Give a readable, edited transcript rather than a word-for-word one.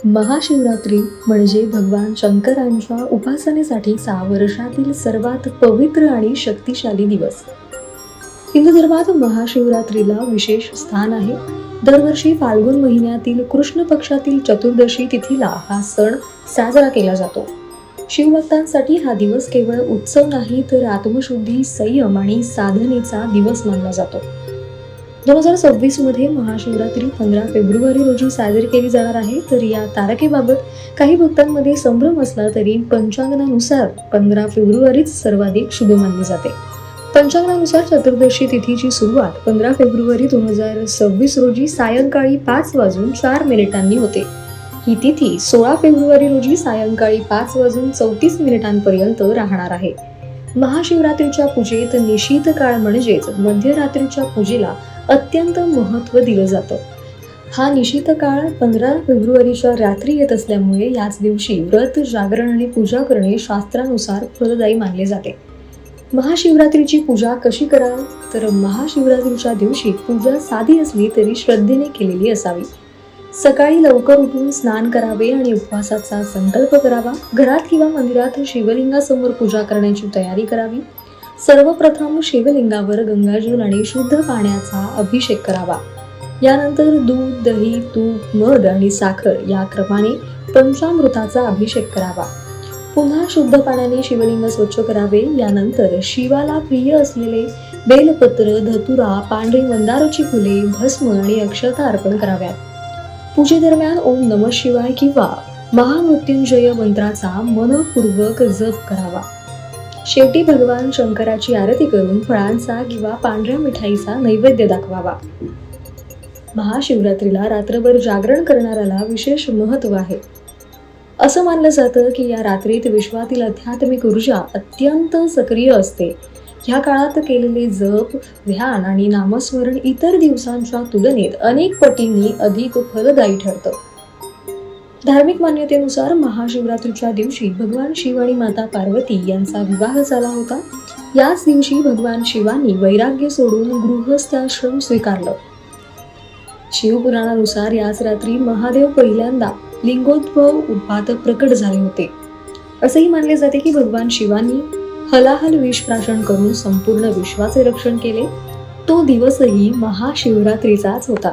महाशिवरात्री म्हणजे भगवान शंकरांच्या उपासनेसाठीचा वर्षातील सर्वात पवित्र आणि शक्तिशाली दिवस. हिंदू धर्मात महाशिवरात्रीला विशेष स्थान आहे. दरवर्षी फाल्गुन महिन्यातील कृष्ण पक्षातील चतुर्दशी तिथीला हा सण साजरा केला जातो. शिवभक्तांसाठी हा दिवस केवळ उत्सव नाही तर आत्मशुद्धी, संयम आणि साधनेचा दिवस मानला जातो. 2026 मध्ये महाशिवरात्री 15 फेब्रुवारी रोजी साजरी केली जाणार आहे. तर या तारखेबाबत काही भक्तांमध्ये संभ्रम असला तरी पंचांगानुसार 15 फेब्रुवारीच सर्वाधिक शुभ मानले जाते. पंचांगानुसार चतुर्दशी तिथीची सुरुवात 15 फेब्रुवारी 2026 रोजी सायंकाळी 5:04 होते. ही तिथी 16 फेब्रुवारी रोजी सायंकाळी 5:34 राहणार आहे. महाशिवरात्रीच्या पूजेत निशीथ काळ म्हणजेच मध्यरात्रीच्या पूजेला अत्यंत महत्त्व दिलं जातं. हा निशीथ काळ 15 फेब्रुवारीच्या रात्री येत असल्यामुळे याच दिवशी व्रत, जागरण आणि पूजा करणे शास्त्रानुसार फलदायी मानले जाते. महाशिवरात्रीची पूजा कशी कराल? तर महाशिवरात्रीच्या दिवशी पूजा साधी असली तरी श्रद्धेने केलेली असावी. सकाळी लवकर उठून स्नान करावे आणि उपवासाचा संकल्प करावा. घरात किंवा मंदिरात शिवलिंगासमोर पूजा करण्याची तयारी करावी. सर्वप्रथम शिवलिंगावर गंगाजल आणि शुद्ध पाण्याचा अभिषेक करावा. यानंतर दूध, दही, तूप, मध आणि साखर या क्रमाने पंचामृताचा अभिषेक करावा. पुन्हा शुद्ध पाण्याने शिवलिंग स्वच्छ करावे. यानंतर शिवाला प्रिय असलेले बेलपत्र, धतुरा, पांढरी मंदाराची फुले, भस्म आणि अक्षता अर्पण कराव्यात. पूजेदरम्यान ओम नमः शिवाय किंवा महामृत्युंजय मंत्राचा मनपूर्वक जप करावा. शेवटी भगवान शंकराची आरती करून फळांचा किंवा पांढऱ्या मिठाईचा नैवेद्य दाखवावा. महाशिवरात्रीला रात्रभर जागरण करणाऱ्याला विशेष महत्त्व आहे. असं मानलं जातं की या रात्रीत विश्वातील आध्यात्मिक ऊर्जा अत्यंत सक्रिय असते. ह्या काळात केलेले जप, ध्यान आणि नामस्मरण इतर दिवसांच्या तुलनेत अनेक पटींनी अधिक फलदायी ठरतं. धार्मिक मान्यतेनुसार महाशिवरात्रीच्या दिवशी भगवान शिव आणि माता पार्वती यांचा विवाह झाला होता. याच दिवशी भगवान शिवांनी वैराग्य सोडून गृहस्थाश्रम स्वीकारलं. शिवपुराणानुसार याच रात्री महादेव पहिल्यांदा लिंगोद्भव रूपात प्रकट झाले होते. असेही मानले जाते की भगवान शिवांनी हलाहल विष प्राशन करून संपूर्ण विश्वाचे रक्षण केले. तो दिवसही महाशिवरात्रीचाच होता.